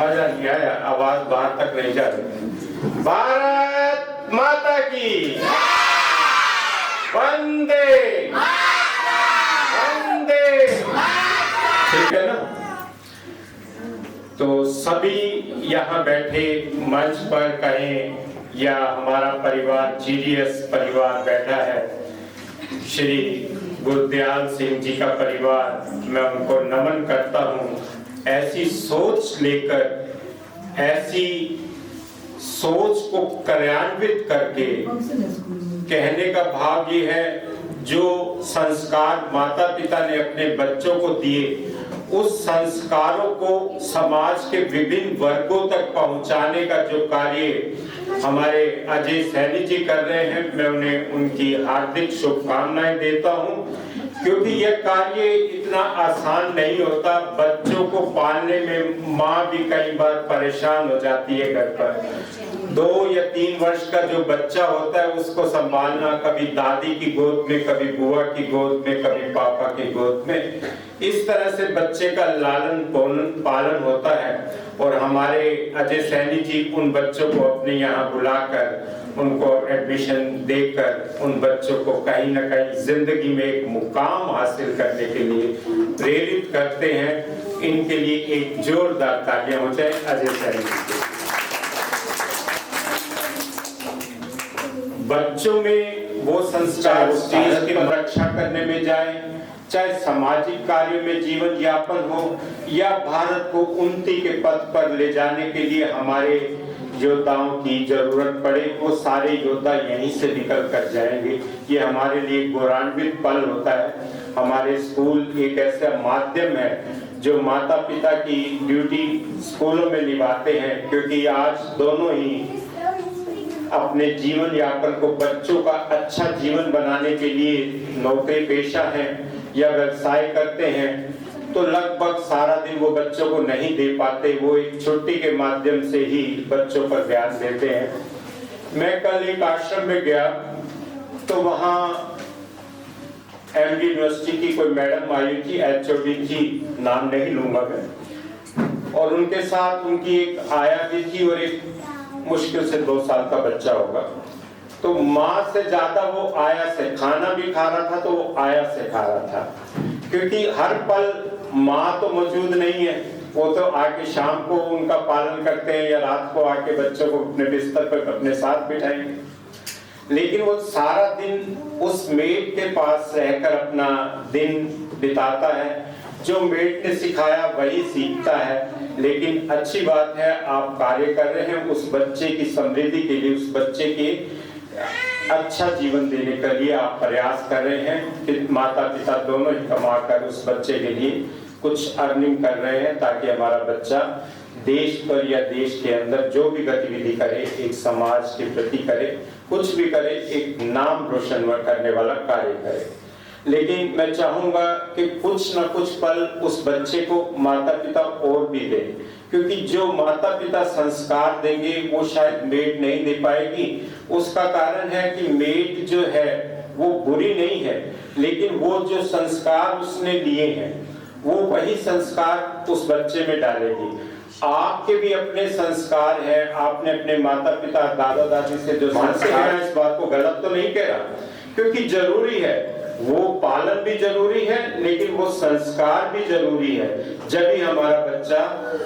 मजा नहीं आया, आवाज बाहर तक नहीं जा रही। भारत माता की वंदे वंदे। ठीक है ना? तो सभी यहाँ बैठे मंच पर कहें या हमारा परिवार जीडीएस परिवार बैठा है, श्री गुरदयाल सिंह जी का परिवार, मैं उनको नमन करता हूँ। ऐसी सोच लेकर, ऐसी सोच को कार्यान्वित करके कहने का भाव ये है, जो संस्कार माता पिता ने अपने बच्चों को दिए, उस संस्कारों को समाज के विभिन्न वर्गों तक पहुंचाने का जो कार्य हमारे अजय सैनी जी कर रहे हैं, मैं उन्हें उनकी हार्दिक शुभकामनाएं देता हूं, क्योंकि यह कार्य इतना आसान नहीं होता। बच्चों को पालने में माँ भी कई बार परेशान हो जाती है। घर पर 2 या 3 वर्ष का जो बच्चा होता है, उसको संभालना, कभी दादी की गोद में, कभी बुआ की गोद में, कभी पापा की गोद में, इस तरह से बच्चे का लालन पालन होता है। और हमारे अजय सैनी जी उन बच्चों को अपने यहाँ बुलाकर उनको एडमिशन देकर उन बच्चों को कहीं ना कहीं जिंदगी में एक मुकाम हासिल करने के लिए प्रेरित करते हैं। इनके लिए एक जोरदार तालियां हो जाए अजय सैनी जी। बच्चों में वो संस्कार देश की रक्षा करने में जाए, चाहे सामाजिक कार्यों में जीवन यापन हो, या भारत को उन्नति के पथ पर ले जाने के लिए हमारे योद्धाओं की जरूरत पड़े, वो सारे योद्धा यहीं से निकल कर जाएंगे। ये हमारे लिए गौरवान्वित पल होता है। हमारे स्कूल एक ऐसा माध्यम है जो माता पिता की ड्यूटी स्कूलों में निभाते हैं, क्योंकि आज दोनों ही अपने जीवन यापन को बच्चों का अच्छा जीवन बनाने के लिए नौकरी पेशा है या व्यवसाय करते हैं, तो लगभग सारा दिन वो बच्चों को नहीं दे पाते। वो एक छुट्टी के माध्यम से ही बच्चों पर ध्यान देते हैं। मैं कल एक आश्रम में गया तो वहाँ एमडी यूनिवर्सिटी की कोई मैडम आई थी, एचओडी थी, नाम नहीं लूंगा मैं, और उनके साथ उनकी एक आया भी थी और एक मुश्किल से 2 साल का बच्चा होगा। तो माँ से ज्यादा वो आया से, खाना भी खा रहा था तो वो आया से खा रहा था, क्योंकि हर पल माँ तो मौजूद नहीं है। वो तो आके शाम को उनका पालन करते हैं या रात को आके बच्चों को अपने बिस्तर पर अपने साथ बिठाएंगे, लेकिन वो सारा दिन उस मेड के पास रहकर अपना दिन बिताता है। जो मेड ने सिखाया वही सीखता है। लेकिन अच्छी बात है, आप कार्य कर रहे हैं उस बच्चे की समृद्धि के लिए, उस बच्चे के अच्छा जीवन देने के लिए आप प्रयास कर रहे हैं कि माता पिता दोनों ही कमाकर उस बच्चे के लिए कुछ अर्निंग कर रहे हैं, ताकि हमारा बच्चा देश पर या देश के अंदर जो भी गतिविधि करे, एक समाज के प्रति करे, कुछ भी करे, एक नाम रोशन करने वाला कार्य करे। लेकिन मैं चाहूंगा कि कुछ न कुछ पल उस बच्चे को माता पिता और भी दें, क्योंकि जो माता पिता संस्कार देंगे वो शायद मेड नहीं दे पाएगी। उसका कारण है कि मेड जो है वो बुरी नहीं है, लेकिन वो जो संस्कार उसने लिए हैं वो वही संस्कार उस बच्चे में डालेगी। आपके भी अपने संस्कार है, आपने अपने माता पिता दादा दादी से जो संस्कार, इस बात को गलत तो नहीं कह रहा, क्योंकि जरूरी है, वो पालन भी जरूरी है, लेकिन वो संस्कार भी जरूरी है। जब ही हमारा बच्चा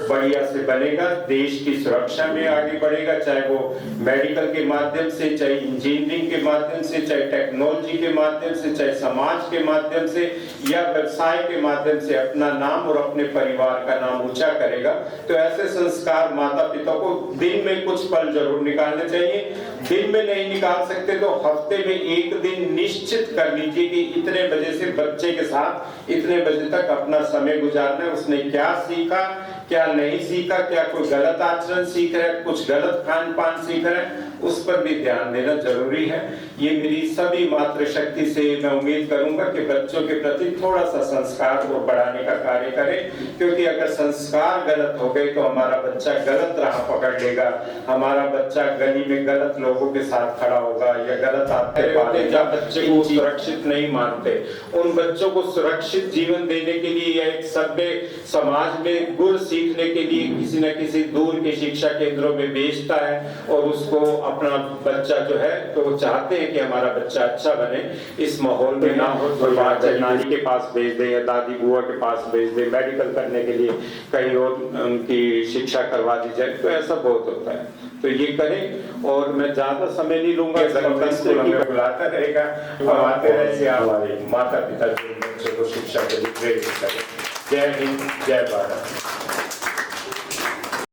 बढ़िया से बनेगा, देश की सुरक्षा में आगे बढ़ेगा, चाहे वो मेडिकल के माध्यम से, चाहे इंजीनियरिंग के माध्यम से, चाहे टेक्नोलॉजी के माध्यम से, चाहे समाज के माध्यम से या व्यवसाय के माध्यम से अपना नाम और अपने परिवार का नाम ऊंचा करेगा। तो ऐसे संस्कार माता पिता को दिन में कुछ पल जरूर निकालने चाहिए। दिन में नहीं निकाल सकते तो हफ्ते में एक दिन निश्चित कर लीजिए कि इतने बजे से बच्चे के साथ इतने बजे तक अपना समय गुजारना है। उसने क्या सीखा, क्या नहीं सीखा, क्या कोई गलत आचरण सीख रहा है, कुछ गलत खान पान सीख रहा है, उस पर भी ध्यान देना जरूरी है। ये मेरी सभी मातृशक्ति से मैं उम्मीद करूंगा कि बच्चों के प्रति थोड़ा सा संस्कार को बढ़ाने का कार्य करें, क्योंकि अगर संस्कार गलत हो गए तो हमारा बच्चा गलत राह पकड़ लेगा, हमारा बच्चा गली में गलत लोगों के साथ खड़ा होगा या गलत आते वाले जब बच्चे को सुरक्षित नहीं मानते, उन बच्चों को सुरक्षित जीवन देने के लिए या एक सभ्य समाज में गुण सीखने के लिए किसी न किसी दूर के शिक्षा केंद्रों में भेजता है और उसको अपना बच्चा जो है तो वो चाहते हैं कि हमारा बच्चा अच्छा बने, इस माहौल में ना हो तो नानी के पास भेज दे या दादी बुआ के पास भेज दे, मेडिकल करने के लिए कहीं और उनकी शिक्षा करवा दी जाए, तो ऐसा बहुत होता है। तो ये करें और मैं ज्यादा समय नहीं लूंगा, बुलाता रहेगा, हम आते रहेंगे, हमारे माता पिता जो बच्चों को शिक्षा के लिए प्रेरित करें। जय हिंद, जय भारत।